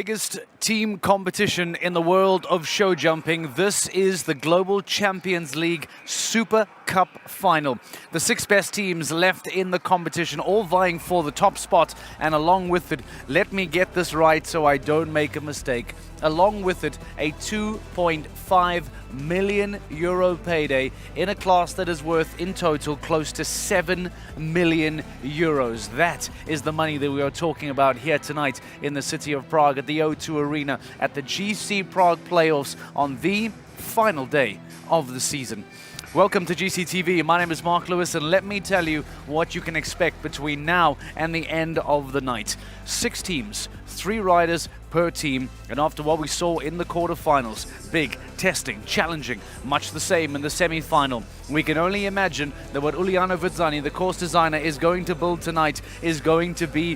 biggest team competition in the world of show jumping. This is the Global Champions League Super Cup final. The 6 best teams left in the competition, all vying for the top spot, and along with it, let me get this right so I don't make a mistake, along with it, a 2.5 million euro payday in a class that is worth in total close to 7 million euros. That is the money that we are talking about here tonight in the city of Prague at the O2 Arena at the GC Prague playoffs on the final day of the season. Welcome to GCTV. My name is Mark Lewis, and let me tell you what you can expect between now and the end of the night. 6 teams, 3 riders per team, and after what we saw in the quarterfinals, big, testing, challenging, much the same in the semi-final, we can only imagine that what Uliano Vizzani, the course designer, is going to build tonight is going to be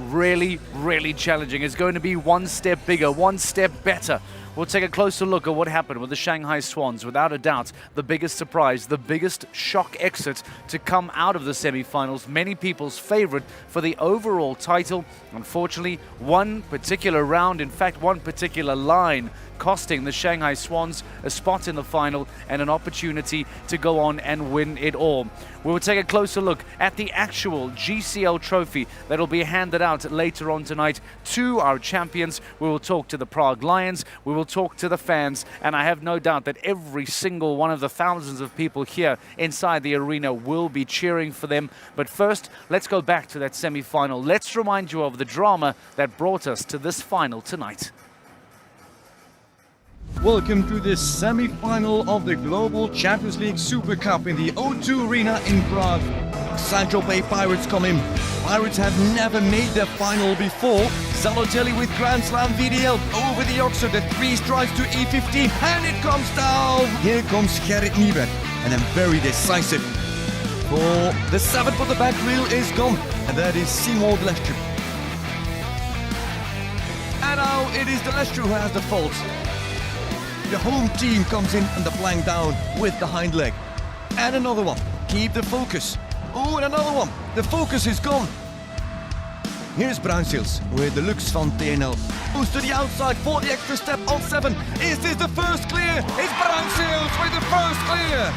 really, really challenging. It's going to be one step bigger, one step better. We'll take a closer look at what happened with the Shanghai Swans. Without a doubt, the biggest surprise, the biggest shock exit to come out of the semi-finals. Many people's favorite for the overall title. Unfortunately, one particular round, in fact, one particular line, costing the Shanghai Swans a spot in the final and an opportunity to go on and win it all. We will take a closer look at the actual GCL trophy that will be handed out later on tonight to our champions. We will talk to the Prague Lions, we will talk to the fans, and I have no doubt that every single one of the thousands of people here inside the arena will be cheering for them. But first, let's go back to that semi-final. Let's remind you of the drama that brought us to this final tonight. Welcome to the semi-final of the Global Champions League Super Cup in the O2 Arena in Prague. Saint-Tropez Pirates come in. Pirates have never made the final before. Zalotelli with Grand Slam VDL over the Oxford, the 3 strikes to E15, and it comes down. Here comes Gerrit Nieberg, and then very decisive. For the 7th of the back wheel is gone, and that is Simon Delestre. And now it is Delestre who has the fault. The home team comes in and the flank down with the hind leg. And another one. Keep the focus. Oh, and another one. The focus is gone. Here's Bruinseels with the Lux van TNL. Goes to the outside for the extra step on 7. Is this the first clear? It's Bruinseels with the first clear.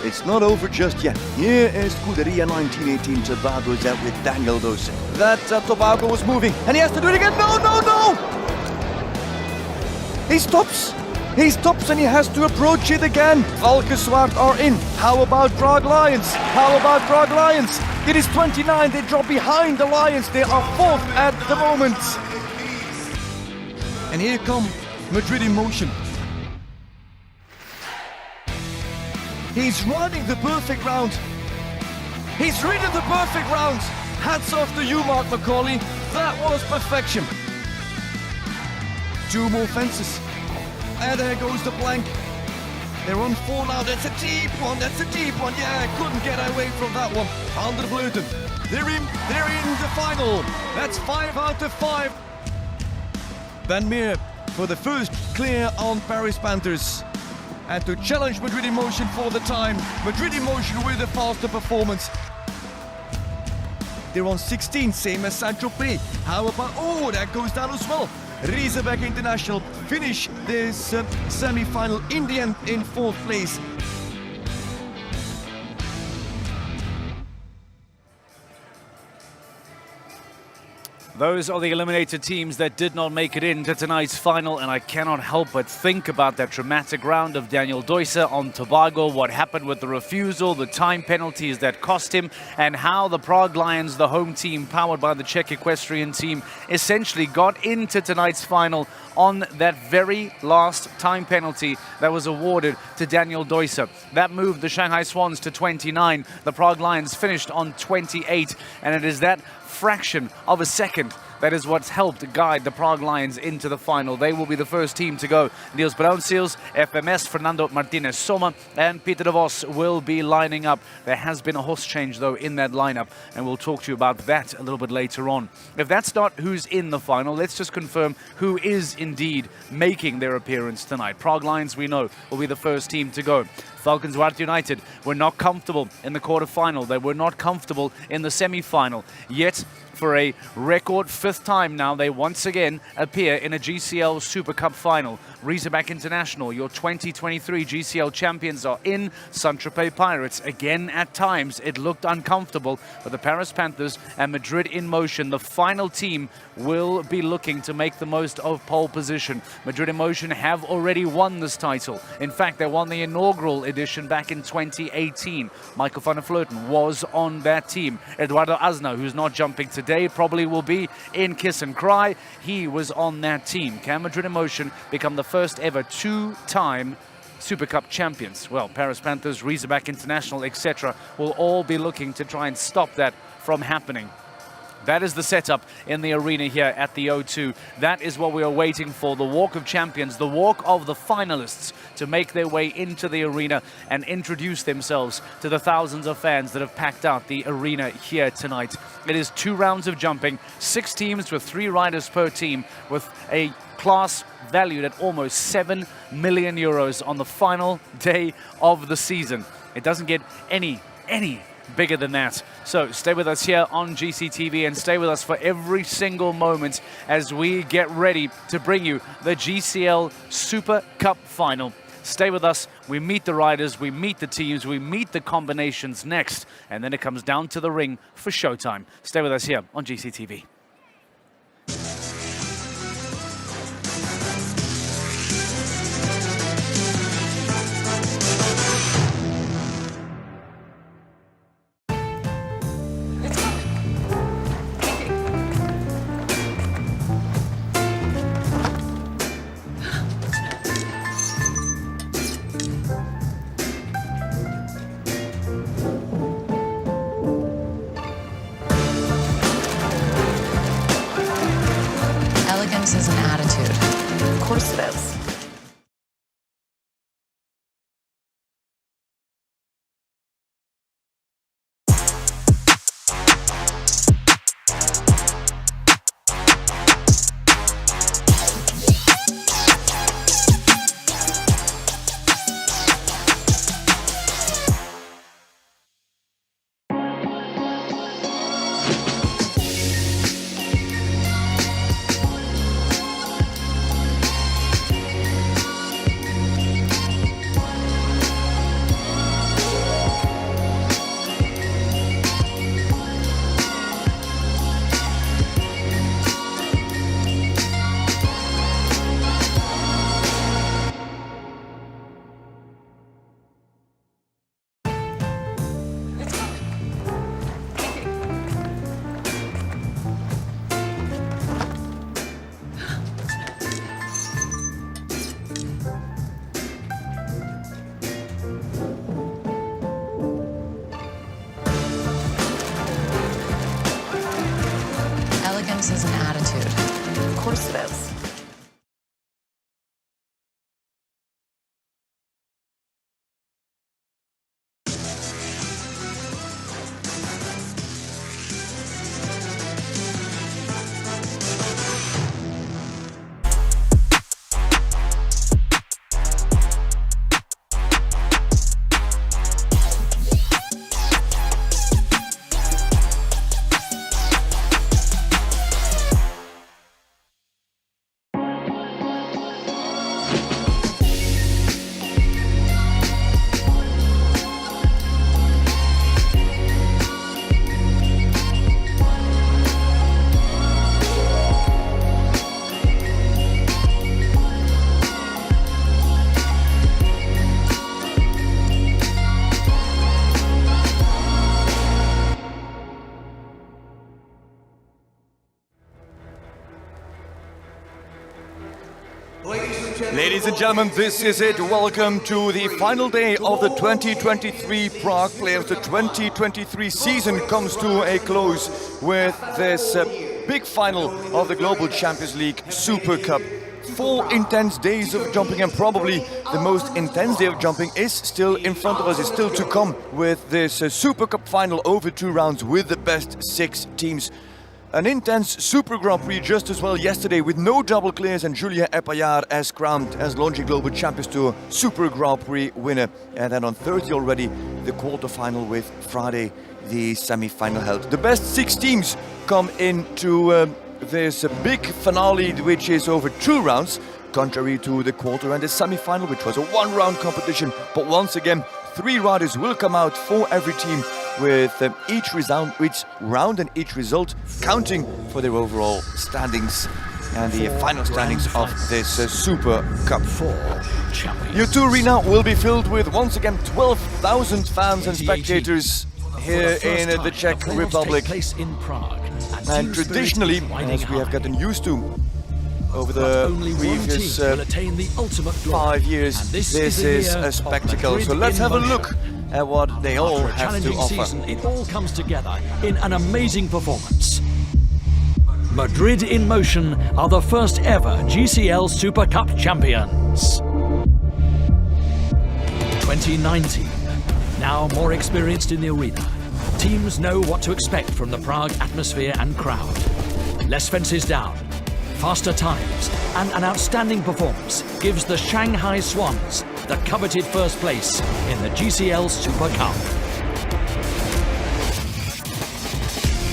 It's not over just yet. Here is Scuderia 1918 Tobago's out with Daniel Dose. That Tobago was moving and he has to do it again. No, no, no! He stops. He stops and he has to approach it again. Valkenswaard are in. How about Prague Lions? How about Prague Lions? It is 29. They drop behind the Lions. They are 4th at the moment. And here come Madrid in motion. He's running the perfect round. He's ridden the perfect round. Hats off to you, Mark Macaulay. That was perfection. 2 more fences. And there goes the blank. They're on 4 now. That's a deep one. That's a deep one. Yeah, couldn't get away from that one. Van der Vleuten. They're in the final. That's 5 out of 5. Van Meer for the first clear on Paris Panthers. And to challenge Madrid in motion for the time. Madrid in motion with a faster performance. They're on 16, same as Saint-Tropez. How about, oh, that goes down as well. Riesebeck International finish this semi-final in the end in 4th place. Those are the eliminated teams that did not make it into tonight's final, and I cannot help but think about that dramatic round of Daniel Dose on Tobago, what happened with the refusal, the time penalties that cost him, and how the Prague Lions, the home team powered by the Czech equestrian team, essentially got into tonight's final on that very last time penalty that was awarded to Daniel Dose. That moved the Shanghai Swans to 29. The Prague Lions finished on 28, and it is that fraction of a second that is what's helped guide the Prague Lions into the final. They will be the first team to go. Niels Bruinseels, FMS, Fernando Martinez Soma, and Peter de Vos will be lining up. There has been a horse change, though, in that lineup, and we'll talk to you about that a little bit later on. If that's not who's in the final, let's just confirm who is indeed making their appearance tonight. Prague Lions, we know, will be the first team to go. Valkenswaard United were not comfortable in the quarterfinal. They were not comfortable in the semi-final. Yet, For a record 5th time now, they once again appear in a GCL Super Cup final. Razorback International, your 2023 GCL champions, are in. Saint-Tropez Pirates, again at times it looked uncomfortable, but the Paris Panthers and Madrid in motion. The final team will be looking to make the most of pole position. Madrid in motion have already won this title. In fact, they won the inaugural edition back in 2018. Michael van der Vleuten was on that team. Eduardo Aznar, who's not jumping today, probably will be in Kiss and Cry. He was on that team. Can Madrid in motion become the first ever 2-time Super Cup champions? Well, Paris Panthers, Razorback International, etc. will all be looking to try and stop that from happening. That is the setup in the arena here at the O2. That is what we are waiting for, the walk of champions, the walk of the finalists to make their way into the arena and introduce themselves to the thousands of fans that have packed out the arena here tonight. It is 2 rounds of jumping, 6 teams with 3 riders per team, with a class valued at almost 7 million euros on the final day of the season. It doesn't get any bigger than that. So stay with us here on GCTV and stay with us for every single moment as we get ready to bring you the GCL Super Cup final. Stay with us. We meet the riders, we meet the teams, we meet the combinations next, and then it comes down to the ring for showtime. Stay with us here on GCTV. Elegance is an attitude. Of course it is. Elegance is an attitude. Of course it is. Ladies and gentlemen, this is it. Welcome to the final day of the 2023 Prague Players. The 2023 season comes to a close with this big final of the Global Champions League Super Cup. 4 intense days of jumping, and probably the most intense day of jumping is still in front of us, is still to come with this Super Cup final over 2 rounds with the best 6 teams. An intense Super Grand Prix just as well yesterday with no double clears, and Julien Epaillard as crowned as Launching Global Champions Tour Super Grand Prix winner. And then on Thursday already the quarterfinal, with Friday the semi-final held. The best 6 teams come into this big finale, which is over 2 rounds, contrary to the quarter and the semi-final, which was a 1-round competition. But once again, 3 riders will come out for every team, with each round and each result counting for their overall standings and the final standings of this Super Cup. O2 Arena will be filled with, once again, 12,000 fans and spectators here in the Czech Republic. And traditionally, as we have gotten used to over the previous 5 years, this is a spectacle. So let's have a look at what they all have to offer. It all comes together in an amazing performance. Madrid in Motion are the first ever GCL Super Cup champions. 2019, now more experienced in the arena. Teams know what to expect from the Prague atmosphere and crowd. Less fences down, faster times, and an outstanding performance gives the Shanghai Swans the coveted first place in the GCL Super Cup.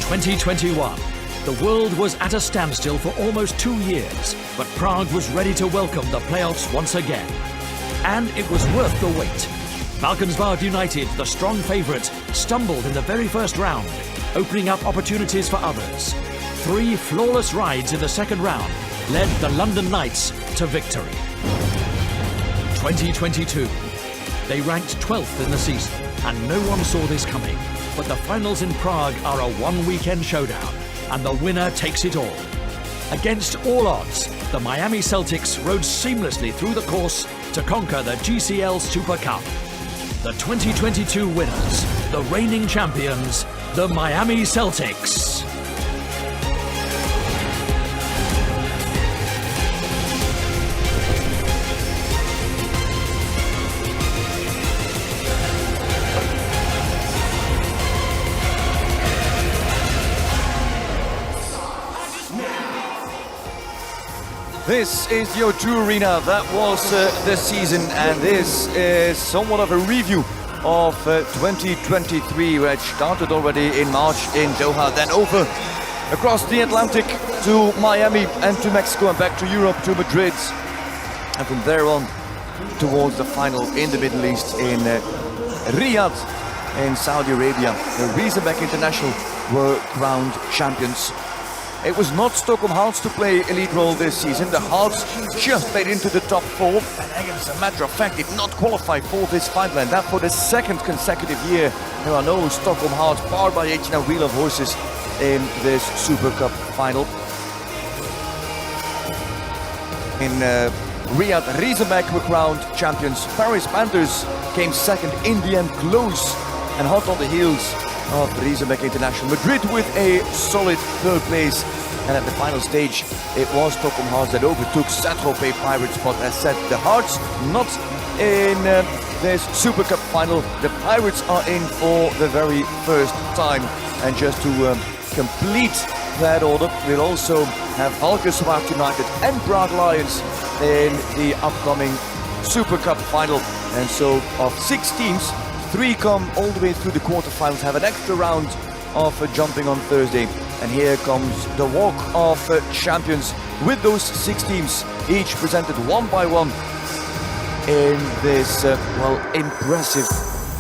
2021. The world was at a standstill for almost 2 years, but Prague was ready to welcome the playoffs once again. And it was worth the wait. Valkenswaard United, the strong favourite, stumbled in the very first round, opening up opportunities for others. 3 flawless rides in the second round led the London Knights to victory. 2022. They ranked 12th in the season, and no one saw this coming. But the finals in Prague are a one-weekend showdown, and the winner takes it all. Against all odds, the Miami Celtics rode seamlessly through the course to conquer the GCL Super Cup. The 2022 winners, the reigning champions, the Miami Celtics. This is the O2 Arena. That was the season, and this is somewhat of a review of 2023, which started already in March in Doha, then over across the Atlantic to Miami and to Mexico and back to Europe to Madrid, and from there on towards the final in the Middle East in Riyadh in Saudi Arabia. The Riesenbeck International were crowned champions. It was not Stockholm Hearts to play a lead role this season. The Hearts just made into the top 4, and as a matter of fact did not qualify for this final, and that for the 2nd consecutive year. There are no Stockholm Hearts powered by H&M Wheel of Horses in this Super Cup final. In Riyadh, Riesenbeck were crowned champions. Paris Panthers came 2nd in the end, close and hot on the heels of Riesenbeck International. Madrid with a solid 3rd place, and at the final stage it was Stockholm Hearts that overtook Saint-Tropez Pirates. But as said, the Hearts not in this Super Cup final. The Pirates are in for the very first time, and just to complete that order, we'll also have Valkenswaard United and Prague Lions in the upcoming Super Cup final. And so of 6 teams, 3 come all the way through the quarterfinals, have an extra round of jumping on Thursday. And here comes the walk of champions with those 6 teams, each presented one by one in this, well, impressive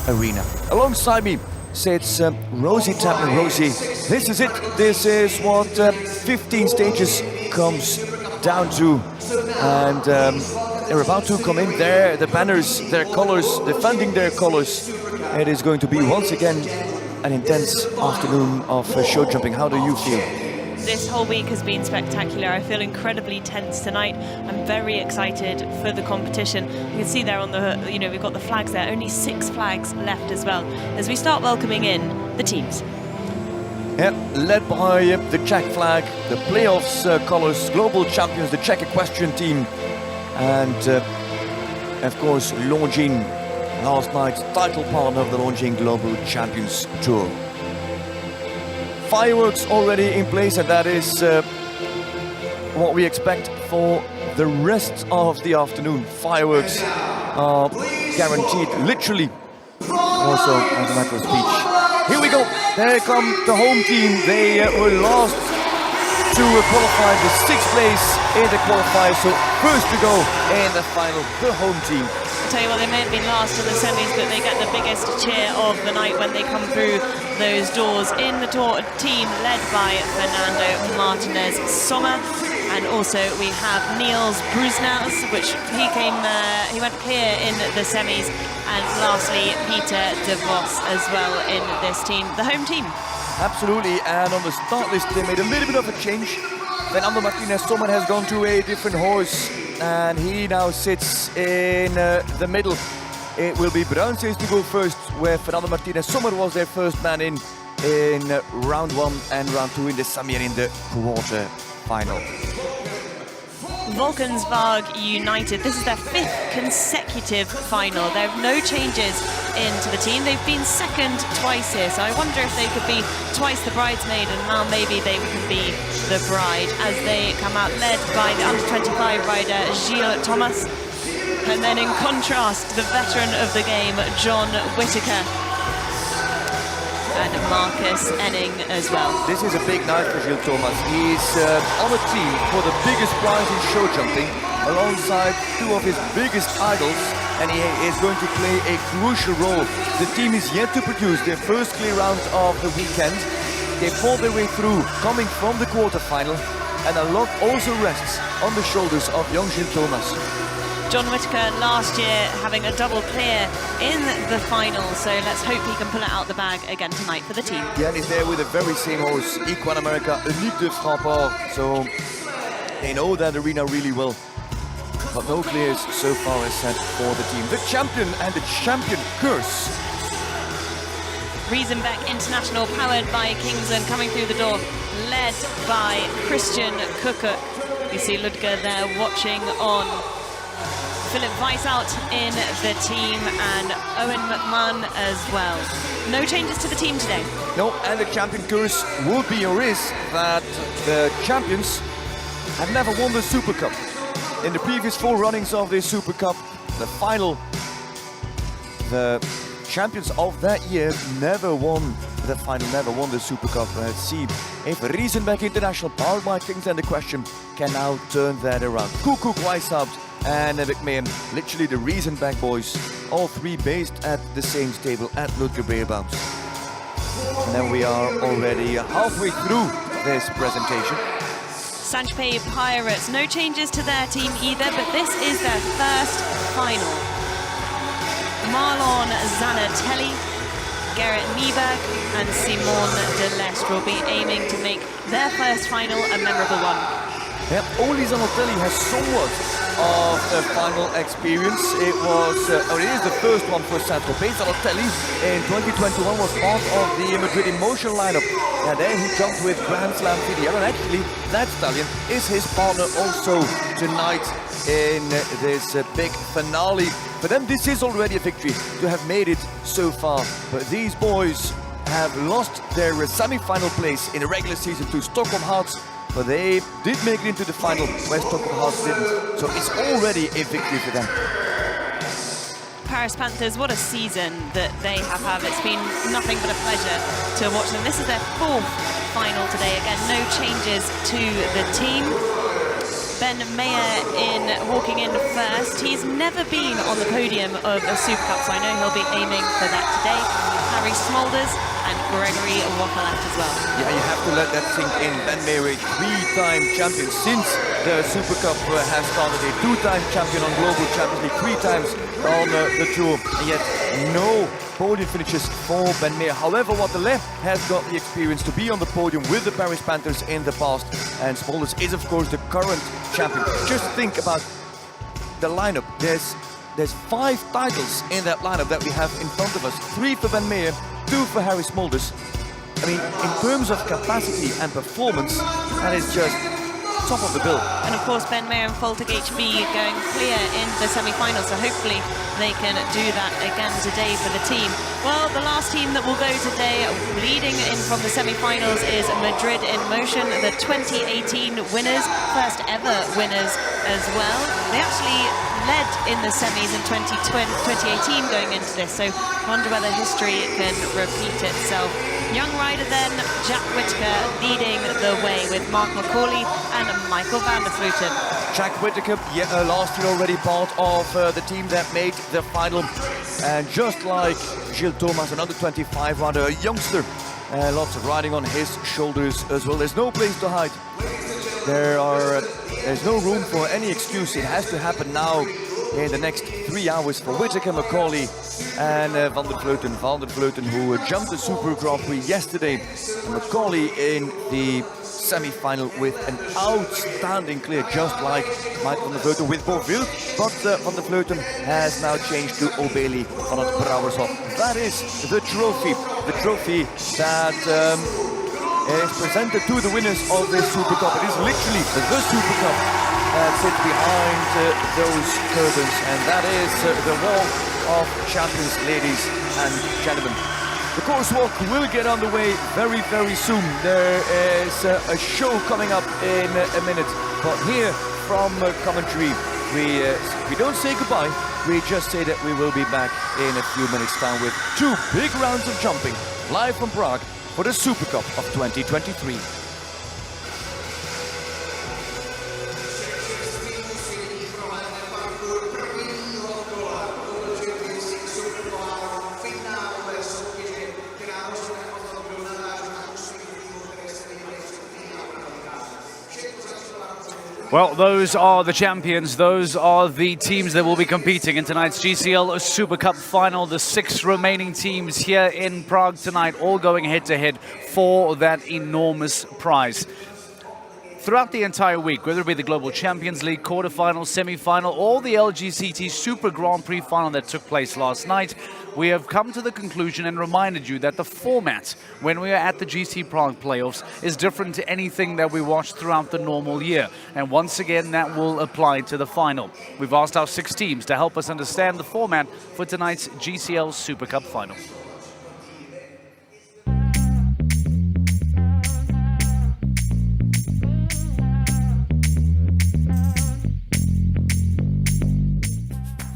arena. Alongside me sits Rosie Tapman. Rosie, this is it. This is what 15 stages comes down to. And they're about to come in there, the banners, their colors, defending their colors. It is going to be once again an intense afternoon of show jumping. How do you feel? This whole week has been spectacular. I feel incredibly tense tonight. I'm very excited for the competition. You can see there on the, we've got the flags there, only 6 flags left as well, as we start welcoming in the teams. Yeah, led by the Czech flag, the playoffs colors, global champions, the Czech equestrian team, and of course Longines, last night's title partner of the Longines Global Champions Tour. Fireworks already in place, and that is what we expect for the rest of the afternoon. Fireworks are guaranteed, literally, also as a matter of speech, Here we go. There come the home team. They were last to qualify, the 6th place in the qualifier. So first to go in the final, the home team. I'll tell you what, they may have been last in the semis, but they get the biggest cheer of the night when they come through those doors. In the team led by Fernando Martinez Sommer, and also we have Niels Brusnaus, which he went clear in the semis, and lastly Peter De Vos as well in this team, the home team. Absolutely, and on the start list they made a little bit of a change. Fernando Martinez Sommer has gone to a different horse, and he now sits in the middle. It will be Bruinsees to go first, where Fernando Martinez Sommer was their first man in round 1 and round 2 in the semi and in the quarter final. Valkenswaard United, this is their 5th consecutive final. There are no changes into the team. They've been second twice here, so I wonder if they could be twice the bridesmaid, and now maybe they can be the bride, as they come out led by the under-25 rider Gilles Thomas, and then in contrast the veteran of the game John Whittaker and Marcus Enning as well. This is a big night for Gilles Thomas. He's on a team for the biggest prize in show jumping, alongside 2 of his biggest idols, and he is going to play a crucial role. The team is yet to produce their first clear round of the weekend. They fought their way through, coming from the quarterfinal, and a lot also rests on the shoulders of young Gilles Thomas. John Whittaker last year having a double clear in the final, so let's hope he can pull it out the bag again tonight for the team. Yeah, and he's there with the very same horse, Equine America, Unique de Framport, so they know that arena really well. But no clears so far is set for the team. The champion and the champion curse. Riesenbeck International, powered by Kingsland, coming through the door, led by Christian Kuckuck. You see Ludger there watching on. Philip Weishaupt in the team, and Owen McMahon as well. No changes to the team today. No, and the champion curse will be or is that the champions have never won the Super Cup. In the previous 4 runnings of the Super Cup, the final, the champions of that year never won the final, never won the Super Cup. Let's see if Riesenbeck International, powered by Kingsland, the question, can now turn that around. Kuckuck, Weishaupt and McMahon, literally the Riesenbeck boys, all 3 based at the same stable at Ludger Beerbaums. And then we are already halfway through this presentation. Saint-Tropez Pirates, no changes to their team either, but this is their first final. Marlon Zanatelli, Gerrit Nieberg and Simon Delestre will be aiming to make their first final a memorable one. Yep, only Zanatelli has somewhat of a final experience. It is the first one for Saint-Tropez. Zanatelli in 2021 was part of the Madrid Emotion lineup, and then he jumped with Grand Slam VDL, and actually that stallion is his partner also tonight in this big finale. For them, this is already a victory to have made it so far, but these boys have lost their semi-final place in the regular season to Stockholm Hearts, but they did make it into the final, where Stockholm Hearts didn't. So it's already a victory for them. Paris Panthers, what a season that they have had. It's been nothing but a pleasure to watch them. This is their 4th final today. Again, no changes to the team. Ben Mayer walking in first. He's never been on the podium of a Super Cup, so I know he'll be aiming for that today. Harry Smolders and Gregory Wakelet as well. Yeah, you have to let that sink in. Ben Mayer, a 3-time champion since the Super Cup has started, a 2-time champion on Global Champions League, 3 times on the Tour, and yet no podium finishes for Ben Mayer. However, Wakelet has got the experience to be on the podium with the Paris Panthers in the past, and Smolders is of course the current champion. Just think about the lineup. There's 5 titles in that lineup that we have in front of us. 3 for Ben Mayer, 2 for Harry Smolders. I mean, in terms of capacity and performance, that is just top of the bill. And of course, Ben Mayer and Faltic HB going clear in the semi-final, so hopefully they can do that again today for the team. Well, the last team that will go today, leading in from the semi-finals, is Madrid in Motion, the 2018 winners, first ever winners as well. They actually led in the semis in 2018 going into this, so I wonder whether history can repeat itself. Young rider then, Jack Whittaker leading the way with Mark McCauley and Michael van der Vleuten. Jack Whittaker, last year already part of the team that made the final. And just like Gilles Thomas, another 25 rider, a youngster, lots of riding on his shoulders as well. There's no place to hide. There's no room for any excuse. It has to happen now in the next 3 hours for Whittaker, McCauley and van der Vleuten. Van der Vleuten, who jumped the Super Grand Prix yesterday. And McCauley in the semi-final with an outstanding clear, just like Michael van der Vleuten with Beauville. But van der Vleuten has now changed to O'Bailey van het Brouwershof. That is the trophy that is presented to the winners of this Super Cup. It is literally the Super Cup that sits behind those curtains, and that is the Walk of Champions, ladies and gentlemen. The course walk will get underway very, very soon. There is a show coming up in a minute, but here from commentary, we don't say goodbye. We just say that we will be back in a few minutes' time with 2 big rounds of jumping live from Prague for the Super Cup of 2023. Well, those are the champions. Those are the teams that will be competing in tonight's GCL Super Cup final. The 6 remaining teams here in Prague tonight, all going head-to-head for that enormous prize. Throughout the entire week, whether it be the Global Champions League quarterfinal, semi-final, or the LGCT Super Grand Prix final that took place last night, we have come to the conclusion and reminded you that the format when we are at the GC Prague playoffs is different to anything that we watched throughout the normal year. And once again, that will apply to the final. We've asked our 6 teams to help us understand the format for tonight's GCL Super Cup final.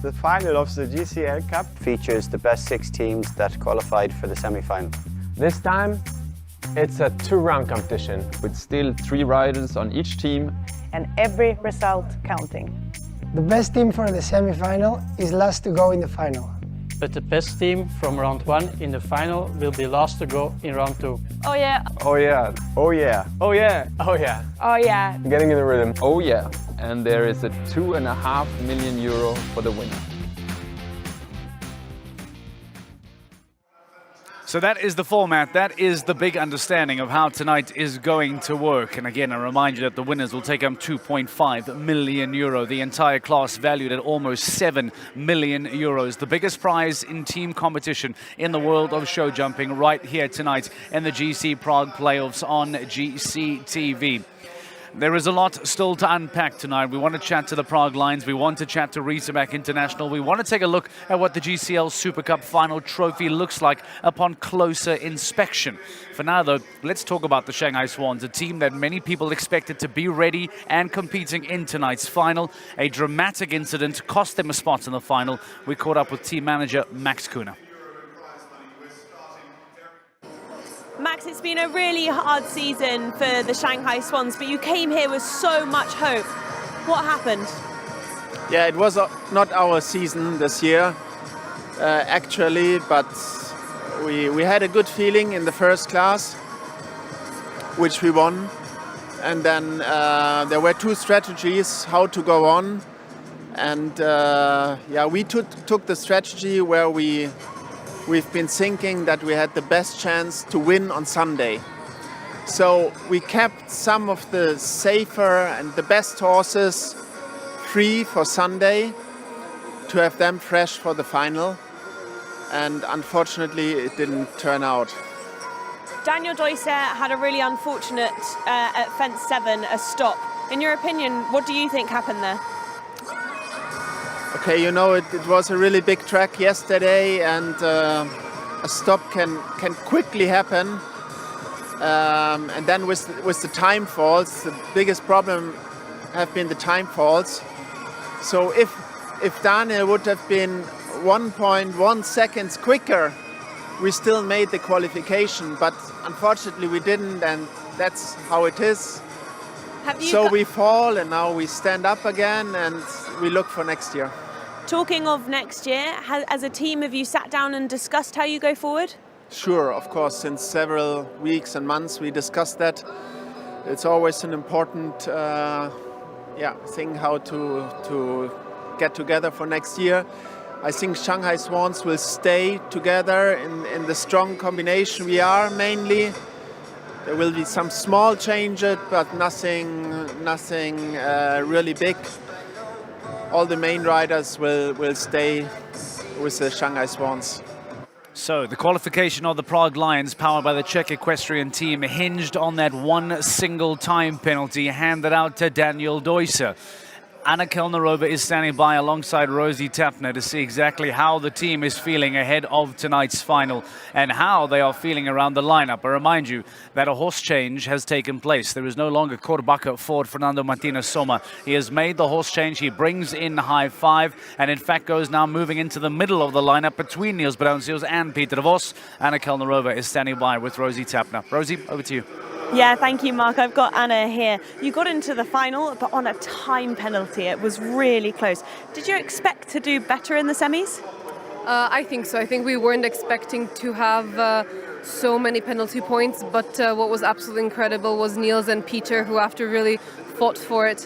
The final of the GCL Cup features the best 6 teams that qualified for the semi-final. This time, it's a 2-round competition. With still 3 riders on each team. And every result counting. The best team for the semi-final is last to go in the final. But the best team from round 1 in the final will be last to go in round 2. Oh yeah. Oh yeah. Oh yeah. Oh yeah. Oh yeah. Oh yeah. Getting in the rhythm. Oh yeah. And there is a €2.5 million for the winner. So that is the format, that is the big understanding of how tonight is going to work. And again, I remind you that the winners will take home €2.5 million, the entire class valued at almost €7 million. The biggest prize in team competition in the world of show jumping right here tonight in the GC Prague playoffs on GCTV. There is a lot still to unpack tonight. We want to chat to the Prague Lions. We want to chat to Riesebeck International. We want to take a look at what the GCL Super Cup final trophy looks like upon closer inspection. For now, though, let's talk about the Shanghai Swans, a team that many people expected to be ready and competing in tonight's final. A dramatic incident cost them a spot in the final. We caught up with team manager Max Kuhner. Max, it's been a really hard season for the Shanghai Swans, but you came here with so much hope. What happened? Yeah, it was not our season this year, actually, but we had a good feeling in the first class, which we won. And then there were 2 strategies how to go on. And yeah, we took the strategy where we've been thinking that we had the best chance to win on Sunday. So we kept some of the safer and the best horses free for Sunday to have them fresh for the final. And unfortunately, it didn't turn out. Daniel Deusser had a really unfortunate at fence 7, a stop. In your opinion, what do you think happened there? Okay, you know, it was a really big track yesterday, and a stop can quickly happen. And then with the time faults, the biggest problem have been the time faults. So if Daniel would have been 1.1 seconds quicker, we still made the qualification, but unfortunately we didn't, and that's how it is. So we fall, and now we stand up again, and we look for next year. Talking of next year, as a team, have you sat down and discussed how you go forward? Sure, of course, since several weeks and months we discussed that. It's always an important thing how to get together for next year. I think Shanghai Swans will stay together in the strong combination we are mainly. There will be some small changes, but nothing really big. All the main riders will stay with the Shanghai Swans. So the qualification of the Prague Lions, powered by the Czech equestrian team, hinged on that one single time penalty handed out to Daniel Deusser. Anna Kellnerova is standing by alongside Rosie Tapner to see exactly how the team is feeling ahead of tonight's final and how they are feeling around the lineup. I remind you that a horse change has taken place. There is no longer Korbacher for Fernando Martinez Soma. He has made the horse change. He brings in High Five and in fact goes now moving into the middle of the lineup between Niels Bruinseels and Peter Vos. Anna Kellnerova is standing by with Rosie Tapner. Rosie, over to you. Yeah, thank you, Mark. I've got Anna here. You got into the final, but on a time penalty. It was really close. Did you expect to do better in the semis? I think so. I think we weren't expecting to have so many penalty points, but what was absolutely incredible was Niels and Peter, who after really fought for it,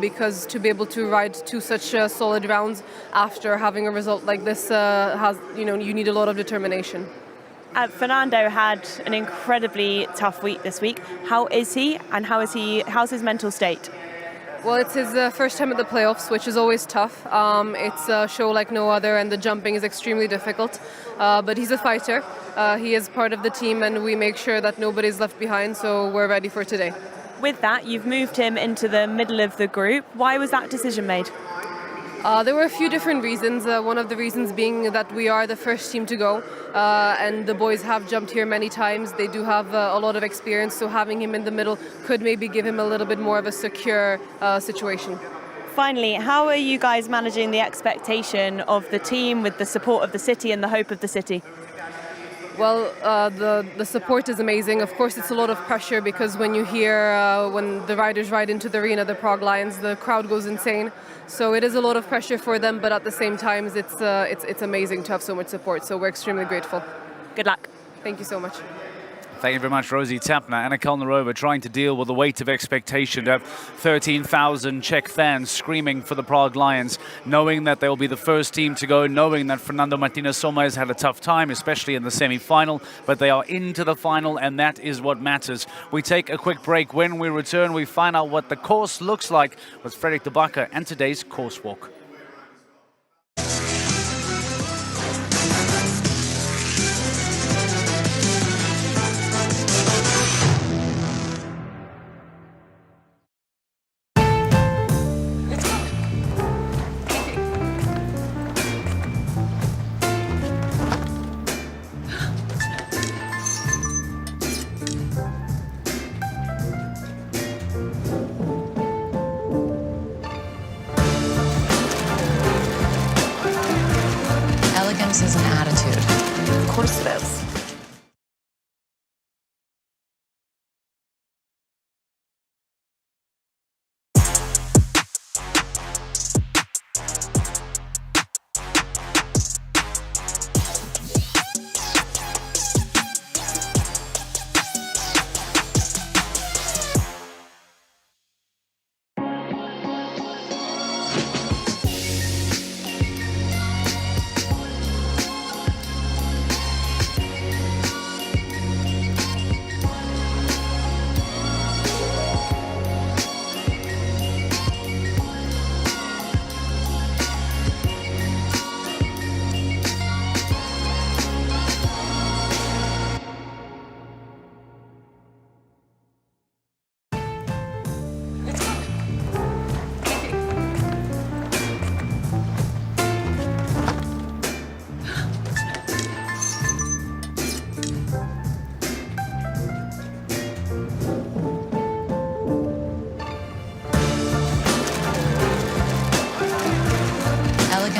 because to be able to ride two such solid rounds after having a result like this you need a lot of determination. Fernando had an incredibly tough week this week. How is he, and how's his mental state? Well, it's his first time at the playoffs, which is always tough. It's a show like no other, and the jumping is extremely difficult. But he's a fighter. He is part of the team, and we make sure that nobody's left behind, so we're ready for today. With that, you've moved him into the middle of the group. Why was that decision made? There were a few different reasons. One of the reasons being that we are the first team to go, and the boys have jumped here many times. They do have a lot of experience, so having him in the middle could maybe give him a little bit more of a secure situation. Finally, how are you guys managing the expectation of the team with the support of the city and the hope of the city? Well, the support is amazing. Of course, it's a lot of pressure because when you hear when the riders ride into the arena, the Prague Lions, the crowd goes insane. So it is a lot of pressure for them, but at the same time, it's amazing to have so much support. So we're extremely grateful. Good luck. Thank you so much. Thank you very much, Rosie Tapner. Anna Kellnerova trying to deal with the weight of expectation to have 13,000 Czech fans screaming for the Prague Lions, knowing that they'll be the first team to go, knowing that Fernando Martinez Soma has had a tough time, especially in the semi-final, but they are into the final, and that is what matters. We take a quick break. When we return, we find out what the course looks like with Frederik de Backer and today's course walk.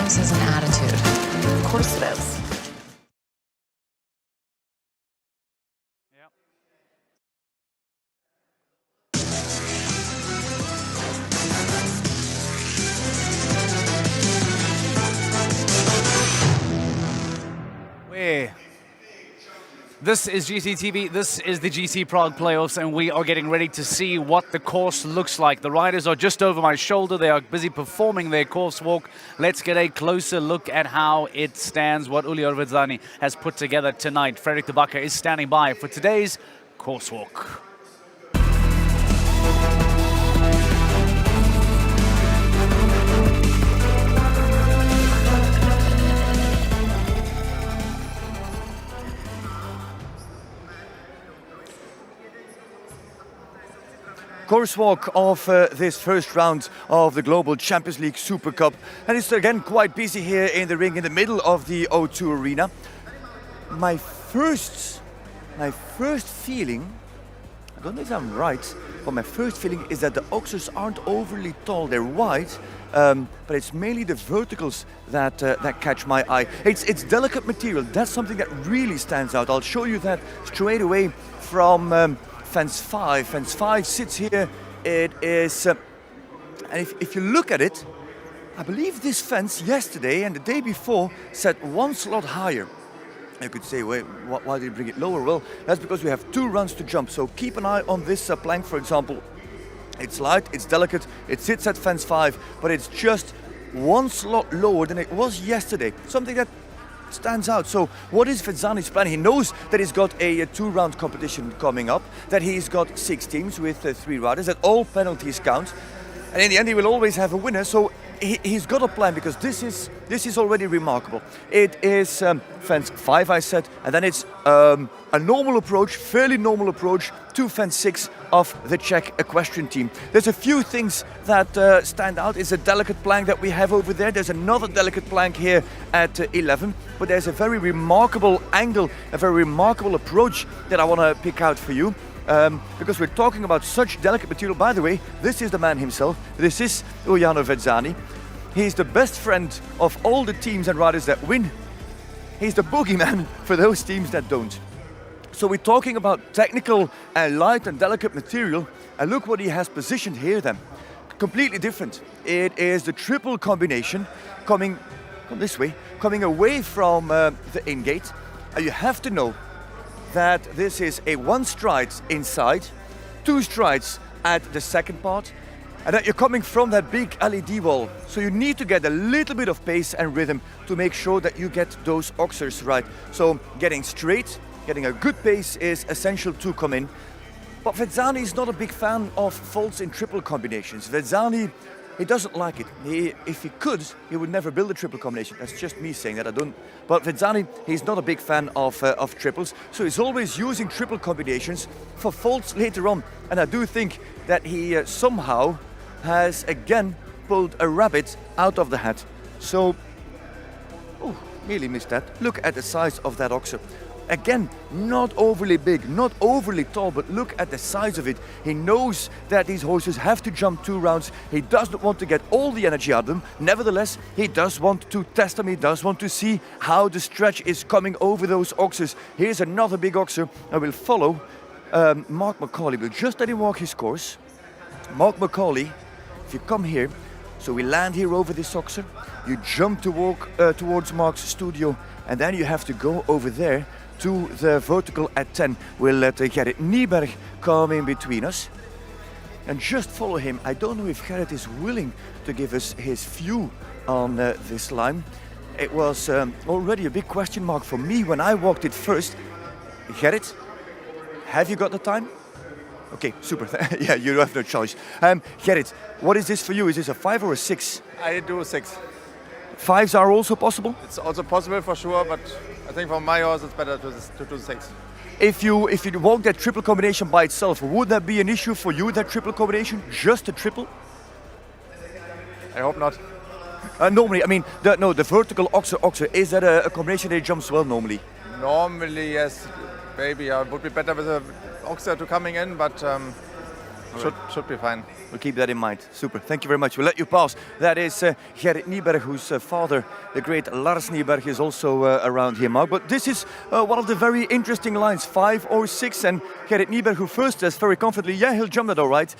Confidence is an attitude. Of course it is. This is GCTV, this is the GC Prague playoffs, and we are getting ready to see what the course looks like. The riders are just over my shoulder, they are busy performing their course walk. Let's get a closer look at how it stands, what Ulior Verzani has put together tonight. Frederick de Backer is standing by for today's course walk. Course walk of this first round of the Global Champions League Super Cup, and it's again quite busy here in the ring in the middle of the O2 Arena. My first feeling, I don't know if I'm right, but my first feeling is that the oxers aren't overly tall. They're wide, but it's mainly the verticals that that catch my eye. It's delicate material. That's something that really stands out. I'll show you that straight away from fence 5. Fence 5 sits here. It is, and if you look at it, I believe this fence yesterday and the day before sat one slot higher. You could say, wait, why did you bring it lower? Well, that's because we have 2 runs to jump. So keep an eye on this plank, for example. It's light, it's delicate, it sits at fence 5, but it's just one slot lower than it was yesterday. Something that stands out. So what is Verzani's plan? He knows that he's got a 2-round competition coming up, that he's got 6 teams with 3 riders, that all penalties count, and in the end he will always have a winner. So he's got a plan, because this is already remarkable. It is fence 5, I said, and then it's a normal approach, fairly normal approach to fence 6 of the Czech equestrian team. There's a few things that stand out. It's a delicate plank that we have over there. There's another delicate plank here at 11, but there's a very remarkable angle, a very remarkable approach that I want to pick out for you. Because we're talking about such delicate material. By the way, this is the man himself. This is Ulior Verzani. He's the best friend of all the teams and riders that win. He's the boogeyman for those teams that don't. So we're talking about technical and light and delicate material, and look what he has positioned here then. Completely different. It is the triple combination coming this way, coming away from the in-gate. And you have to know that this is a 1 stride inside, 2 strides at the second part, and that you're coming from that big LED wall. So you need to get a little bit of pace and rhythm to make sure that you get those oxers right. So getting straight, getting a good pace is essential to come in. But Verzani is not a big fan of faults in triple combinations. Verzani, he doesn't like it. If he could, he would never build a triple combination. That's just me saying that, I don't. But Verzani, he's not a big fan of triples, so he's always using triple combinations for faults later on. And I do think that he somehow has again pulled a rabbit out of the hat. So, oh, nearly missed that. Look at the size of that oxer. Again, not overly big, not overly tall, but look at the size of it. He knows that these horses have to jump 2 rounds. He doesn't want to get all the energy out of them. Nevertheless, he does want to test them. He does want to see how the stretch is coming over those oxers. Here's another big oxer. I will follow Mark McCauley. We'll just let him walk his course. Mark McCauley, if you come here, so we land here over this oxer, you jump to walk towards Mark's studio, and then you have to go over there to the vertical at 10. We'll let Gerrit Nieberg come in between us and just follow him. I don't know if Gerrit is willing to give us his view on this line. It was already a big question mark for me when I walked it first. Gerrit, have you got the time? Okay, super. Yeah, you have no choice. Gerrit, what is this for you? Is this a 5 or a 6? I do 6. 5s are also possible? It's also possible for sure, but I think for my horse it's better to do 6. If you walk that triple combination by itself, would that be an issue for you, that triple combination? Just a triple? I hope not. Normally, I mean, the vertical oxer, is that a combination that jumps well normally? Normally, yes. Maybe it would be better with an oxer to coming in, but Should be fine. We'll keep that in mind. Super. Thank you very much. We'll let you pass. That is Gerrit Nieberg, whose father, the great Lars Nieberg, is also around here, Mark. But this is one of the very interesting lines, 5 or 6. And Gerrit Nieberg, who first says very confidently, yeah, he'll jump that all right.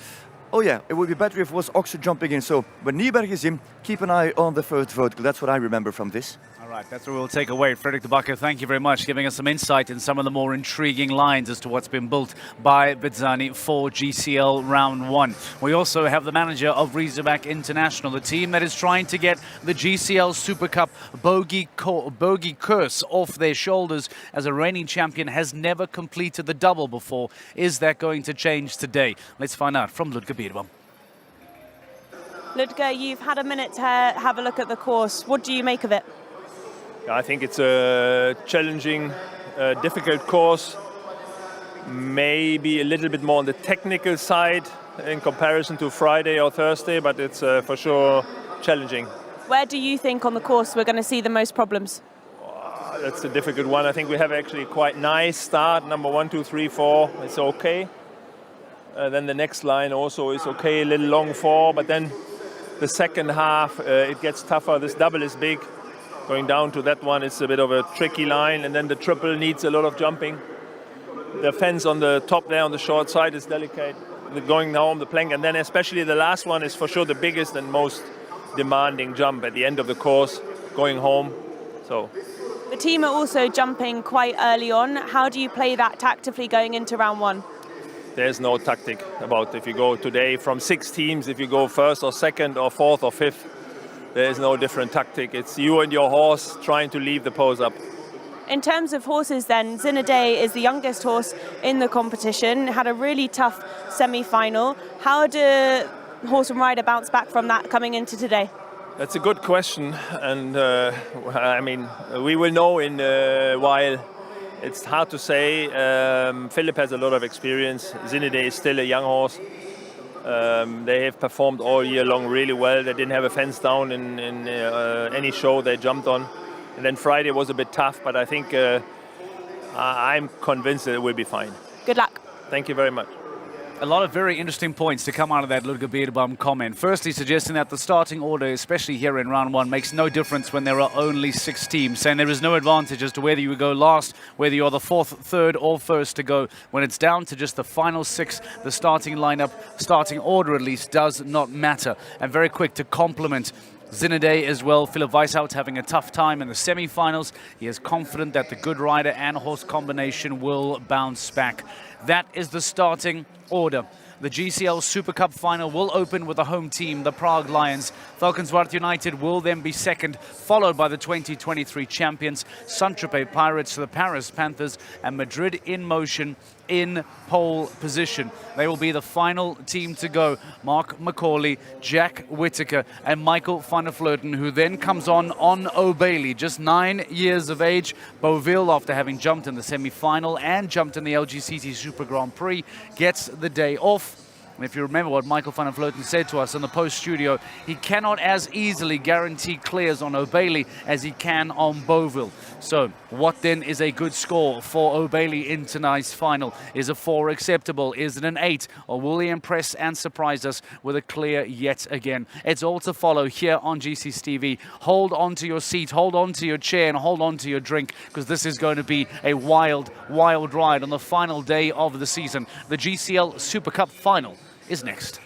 Oh yeah, it would be better if it was Oxford jumping in. So when Nieberg is in, keep an eye on the first vertical. That's what I remember from this. All right, that's what we'll take away. Fredrik de Backer, thank you very much, giving us some insight in some of the more intriguing lines as to what's been built by Bezzani for GCL Round 1. We also have the manager of Razorback International, the team that is trying to get the GCL Super Cup bogey curse off their shoulders, as a reigning champion has never completed the double before. Is that going to change today? Let's find out from Ludger Bierbaum. Ludger, you've had a minute to have a look at the course. What do you make of it? I think it's a challenging, difficult course. Maybe a little bit more on the technical side in comparison to Friday or Thursday, but it's for sure challenging. Where do you think on the course we're going to see the most problems? That's a difficult one. I think we have actually quite nice start. Number 1, 2, 3, 4. It's okay. Then the next line also is okay. A little long 4, but then the second half it gets tougher. This double is big. Going down to that one, it's a bit of a tricky line, and then the triple needs a lot of jumping. The fence on the top there on the short side is delicate. Going now on the plank, and then especially the last one is for sure the biggest and most demanding jump at the end of the course, going home. So the team are also jumping quite early on. How do you play that tactically going into round 1? There's no tactic about if you go today from 6 teams, if you go first or second or fourth or fifth. There is no different tactic. It's you and your horse trying to leave the pose up. In terms of horses then, Zinedine is the youngest horse in the competition, had a really tough semi-final. How do horse and rider bounce back from that coming into today? That's a good question, and I mean, we will know in a while. It's hard to say. Philip has a lot of experience. Zinedine is still a young horse. They have performed all year long really well. They didn't have a fence down in any show they jumped on. And then Friday was a bit tough, but I think I'm convinced that it will be fine. Good luck. Thank you very much. A lot of very interesting points to come out of that Ludger Bierbaum comment. Firstly, suggesting that the starting order, especially here in round 1, makes no difference when there are only 6 teams, saying there is no advantage as to whether you go last, whether you're the 4th, 3rd or 1st to go. When it's down to just the final 6, the starting lineup, starting order at least, does not matter. And very quick to compliment Zinedine as well. Philip Weishout having a tough time in the semi-finals. He is confident that the good rider and horse combination will bounce back. That is the starting order. The GCL Super Cup final will open with the home team, the Prague Lions. Valkenswaard United will then be second, followed by the 2023 champions, Saint-Tropez Pirates, the Paris Panthers, and Madrid in Motion in pole position. They will be the final team to go. Mark Macaulay, Jack Whittaker, and Michael van der Vleuten, who then comes on O'Bailey, just 9 years of age. Beauville, after having jumped in the semi-final and jumped in the LGCT Super Grand Prix, gets the day off. And if you remember what Michael van der Vleuten said to us in the post-studio, he cannot as easily guarantee clears on O'Bailey as he can on Beauville. So what then is a good score for O'Bailey in tonight's final? Is a 4 acceptable? Is it an 8? Or will he impress and surprise us with a clear yet again? It's all to follow here on GCTV. Hold on to your seat, hold on to your chair, and hold on to your drink, because this is going to be a wild, wild ride on the final day of the season. The GCL Super Cup final is next.